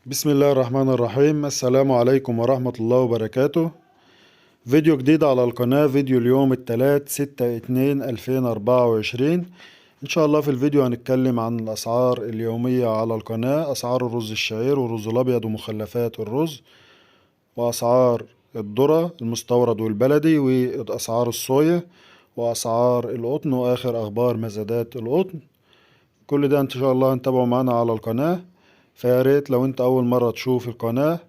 بسم الله الرحمن الرحيم. السلام عليكم ورحمة الله وبركاته. فيديو جديد على القناة، فيديو اليوم التلات 6/2/2024. إن شاء الله في الفيديو هنتكلم عن الأسعار اليومية على القناة، أسعار الرز الشعير والرز الأبيض ومخلفات الرز، وأسعار الذرة المستورد والبلدي، وأسعار الصويا، وأسعار القطن، وآخر أخبار مزادات القطن. كل ده إن شاء الله هنتابعه معانا على القناة. فياريت لو انت اول مرة تشوف القناة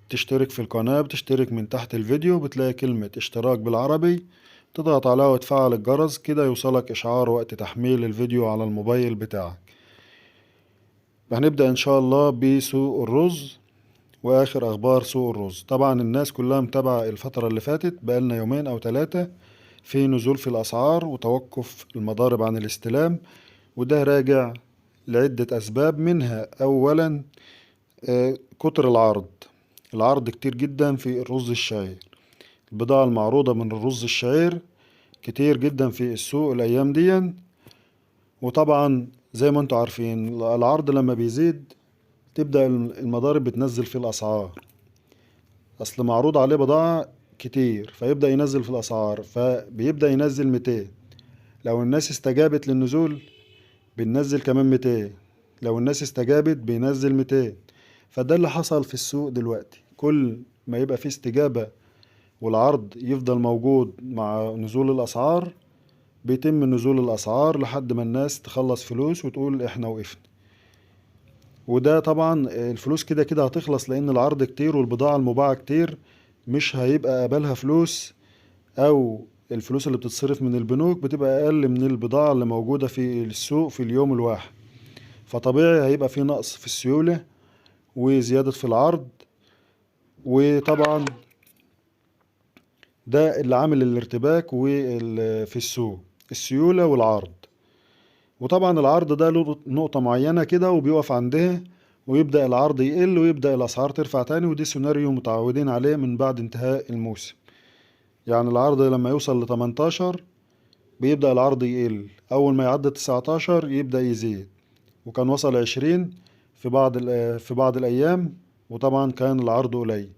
تشترك في القناة، بتشترك من تحت الفيديو بتلاقي كلمة اشتراك بالعربي، تضغط عليها وتفعل الجرس كده يوصلك اشعار وقت تحميل الفيديو على الموبايل بتاعك. هنبدأ ان شاء الله بسوق الرز واخر اخبار سوق الرز. طبعا الناس كلها متابعة الفترة اللي فاتت، بقالنا يومين او ثلاثة في نزول في الاسعار وتوقف المضارب عن الاستلام، وده راجع لعدة اسباب. منها اولا كتر العرض كتير جدا في الرز الشعير. البضاعة المعروضة من الرز الشعير كتير جدا في السوق الأيام دي. وطبعا زي ما انتوا عارفين العرض لما بيزيد تبدأ المضارب بتنزل في الأسعار، أصل معروض عليه بضاعة كتير فيبدأ ينزل في الأسعار، فبيبدأ ينزل 200. لو الناس استجابت للنزول بننزل كمان 200، لو الناس استجابت بينزل 200. فده اللي حصل في السوق دلوقتي، كل ما يبقى فيه استجابة والعرض يفضل موجود مع نزول الأسعار بيتم نزول الأسعار لحد ما الناس تخلص فلوس وتقول احنا وقفنا. وده طبعا الفلوس كده كده هتخلص لأن العرض كتير والبضاعة المباعة كتير، مش هيبقى قبلها فلوس، أو الفلوس اللي بتتصرف من البنوك بتبقى أقل من البضاعة اللي موجودة في السوق في اليوم الواحد. فطبيعي هيبقى في نقص في السيولة وزيادة في العرض. وطبعا ده اللي عامل الارتباك في السوق، السيولة والعرض. وطبعا العرض ده له نقطة معينة كده وبيقف عندها، ويبدأ العرض يقل ويبدأ الأسعار ترفع تاني، ودي سيناريو متعودين عليه من بعد انتهاء الموسم. يعني العرض لما يوصل ل18 بيبدأ العرض يقل، أول ما يعدي 19 يبدأ يزيد، وكان وصل 20 في بعض الأيام، وطبعا كان العرض قليل.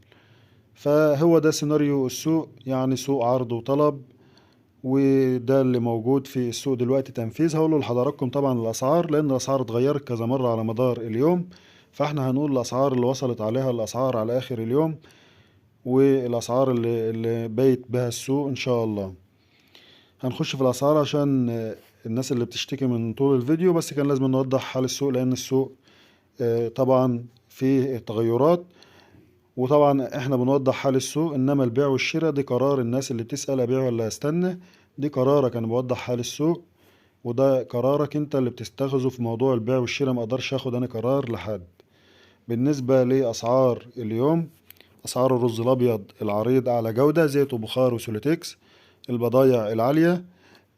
فهو ده سيناريو السوق، يعني سوق عرض وطلب، وده اللي موجود في السوق دلوقتي تنفيذ. هقوله لحضراتكم طبعا الأسعار لأن الأسعار اتغيرت كذا مرة على مدار اليوم، فاحنا هنقول الأسعار اللي وصلت عليها الأسعار على آخر اليوم، والأسعار اللي بيت بها السوق إن شاء الله. هنخش في الأسعار عشان الناس اللي بتشتكي من طول الفيديو، بس كان لازم نوضح حال السوق لأن السوق طبعا فيه تغيرات. وطبعا احنا بنوضح حال السوق، انما البيع والشراء دي قرار الناس اللي بتسأل ابيع ولا استنى، دي قرارك. انا بوضح حال السوق وده قرارك انت اللي بتستخذه في موضوع البيع والشراء، ما اقدرش اخد انا قرار لحد. بالنسبة لاسعار اليوم، اسعار الرز الابيض العريض اعلى جودة زيت وبخار وسوليتكس البضايع العالية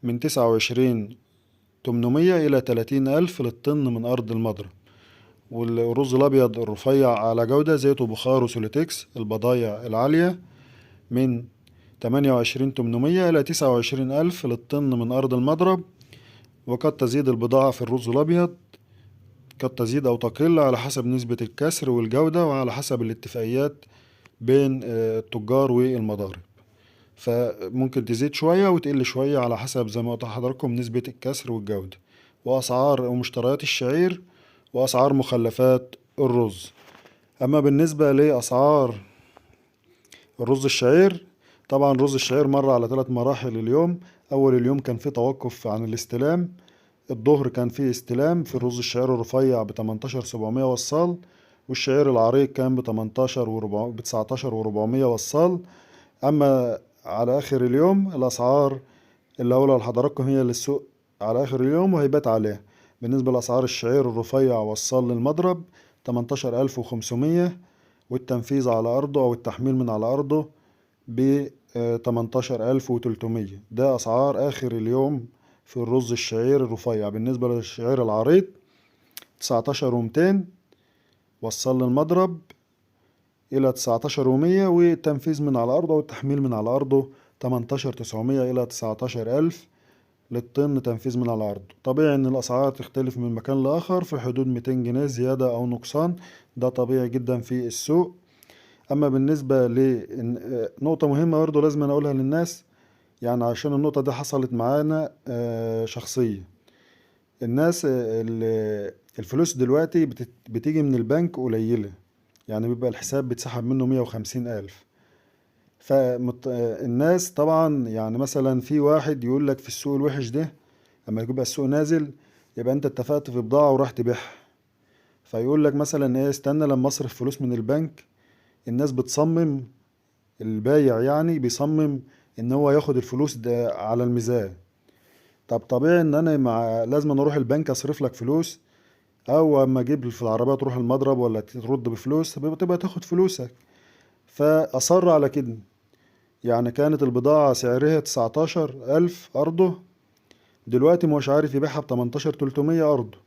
من 29,800 الى 30,000 للطن من ارض المضرب. والرز الابيض الرفيع على جودة زيت وبخار وسوليتكس البضايع العالية من 28,800 إلى 29,000 للطن من أرض المضرب. وقد تزيد البضاعة في الرز الأبيض، قد تزيد أو تقل على حسب نسبة الكسر والجودة وعلى حسب الاتفاقيات بين التجار والمضارب. فممكن تزيد شوية وتقل شوية على حسب زي ما قلت لحضراتكم نسبة الكسر والجودة. وأسعار ومشتريات الشعير وأسعار مخلفات الرز. أما بالنسبة لأسعار الرز الشعير، طبعا رز الشعير مر على 3 مراحل اليوم. أول اليوم كان فيه توقف عن الاستلام، الظهر كان فيه استلام في الرز الشعير الرفيع ب18,700 وصال، والشعير العريض كان ب19,400 وصال. أما على آخر اليوم الأسعار اللي هقولها لحضراتكم هي اللي السوق على آخر اليوم وهيبات عليها. بالنسبة لأسعار الشعير الرفيع وصال للمضرب 18,500، والتنفيذ على أرضه أو التحميل من على أرضه ب18,300. ده أسعار آخر اليوم في الرز الشعير الرفيع. بالنسبة للشعير العريض 19,200 وصل للمضرب إلى 19,100، والتنفيذ من على أرضه والتحميل من على أرضه 18,900 إلى 19,000 للطن تنفيذ من العرض. طبيعي ان الاسعار تختلف من مكان لاخر في حدود 200 جنيه زيادة او نقصان، ده طبيعي جدا في السوق. اما بالنسبة لنقطة مهمة برضه لازم أنا اقولها للناس، يعني عشان النقطة دي حصلت معانا شخصية. الناس الفلوس دلوقتي بتيجي من البنك قليلة، يعني بيبقى الحساب بيتسحب منه 150 ألف. فالناس طبعا يعني مثلا في واحد يقول لك في السوق الوحش ده لما يبقى السوق نازل، يبقى انت اتفقت في بضاعة ورحت تبيعها، فيقول لك مثلا ايه استنى لما اصرف فلوس من البنك. الناس بتصمم، البايع يعني بيصمم ان هو ياخد الفلوس ده على الميزان. طب طبيعي ان انا لازم أنا اروح البنك اصرف لك فلوس، او اما اجيب في العربية تروح المضرب ولا ترد بفلوس تبقى تاخد فلوسك. فاصر على كده. يعني كانت البضاعة سعرها 19 ألف أرضه، دلوقتي مش عارف يبيعها ب 18 300 أرضه،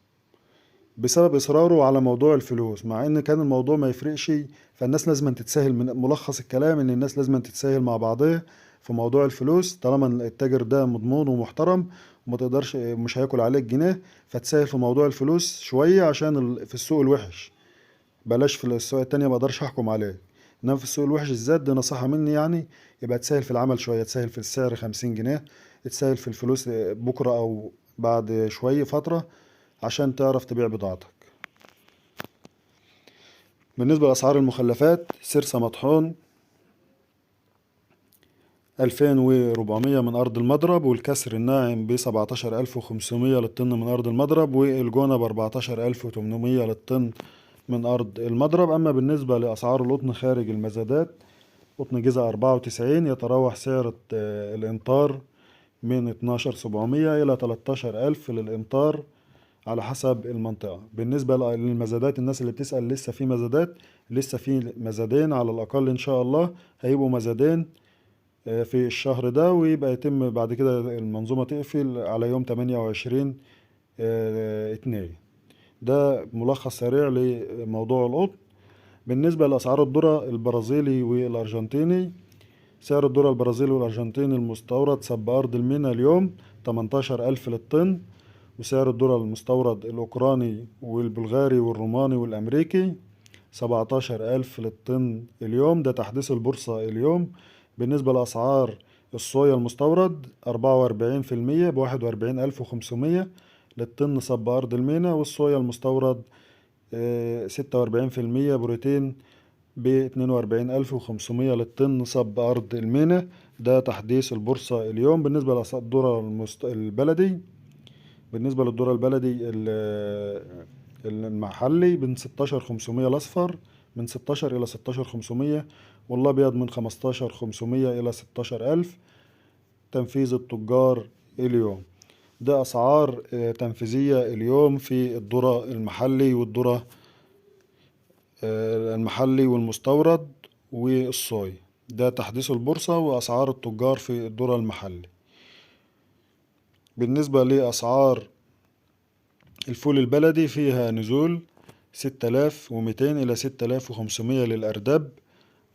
بسبب إصراره على موضوع الفلوس، مع إن كان الموضوع ما يفرقش. فالناس لازم تتساهل، من ملخص الكلام إن الناس لازم تتساهل مع بعضها في موضوع الفلوس، طالما التاجر ده مضمون ومحترم وما تقدرش مش هياكل عليك جنيه، فتساهل في موضوع الفلوس شوية عشان في السوق الوحش. بلاش في السوق التانية ما اقدرش احكم عليه، انما في السوق الوحش الذات دي نصيحة مني يعني. يبقى تسهل في العمل شوية، تسهل في السعر 50 جنيه، تسهل في الفلوس بكرة او بعد شوية فترة عشان تعرف تبيع بضاعتك. بالنسبة لأسعار المخلفات، سرسة مطحون 2400 من أرض المضرب، والكسر الناعم ب 17500 للطن من أرض المضرب، والجونة ب 14800 للطن من أرض المضرب. أما بالنسبة لأسعار القطن خارج المزادات، قطن جزء 94 يتراوح سعر الإمطار من 12700 إلى 13000 للإمطار على حسب المنطقة. بالنسبة للمزادات، الناس اللي بتسأل لسه في مزادات، لسه في مزادين على الأقل إن شاء الله، هيبقوا مزادين في الشهر ده، ويبقى يتم بعد كده المنظومة تقفل على يوم 28/2. ده ملخص سريع لموضوع القطن. بالنسبة لأسعار الذرة البرازيلي والأرجنتيني، سعر الذرة البرازيلي والأرجنتيني المستورد سب أرض المينا اليوم 18 ألف للطن، وسعر الذرة المستورد الأوكراني والبلغاري والروماني والأمريكي 17 ألف للطن اليوم، ده تحديث البورصة اليوم. بالنسبة لأسعار الصويا المستورد 44% ب 41 ألف و500 للطن صب أرض المينا، والصويا المستورد 46% بروتين ب 42 ألف و500 للطن صب أرض المينا، ده تحديث البورصة اليوم. بالنسبة لأسعار الذرة البلدي، بالنسبة للذرة البلدي المحلي من 16 500 الأصفر، من 16 إلى 16 500، والأبيض من 15 500 إلى 16 ألف، تنفيذ التجار اليوم. ده أسعار تنفيذية اليوم في الذرة المحلي والذرة المحلي والمستورد والصويا، ده تحديث البورصة وأسعار التجار في الذرة المحلي. بالنسبة لأسعار الفول البلدي، فيها نزول 6200 إلى 6500 للأرداب،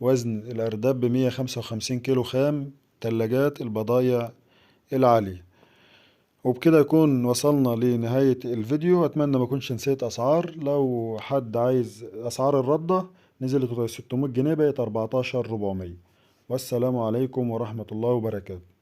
وزن الأرداب ب155 كيلو خام، تلاجات البضايع العالية. وبكده يكون وصلنا لنهاية الفيديو. أتمنى ما كنتش نسيت أسعار. لو حد عايز أسعار الردة، نزلت 600 جنيه بقت 14400. والسلام عليكم ورحمة الله وبركاته.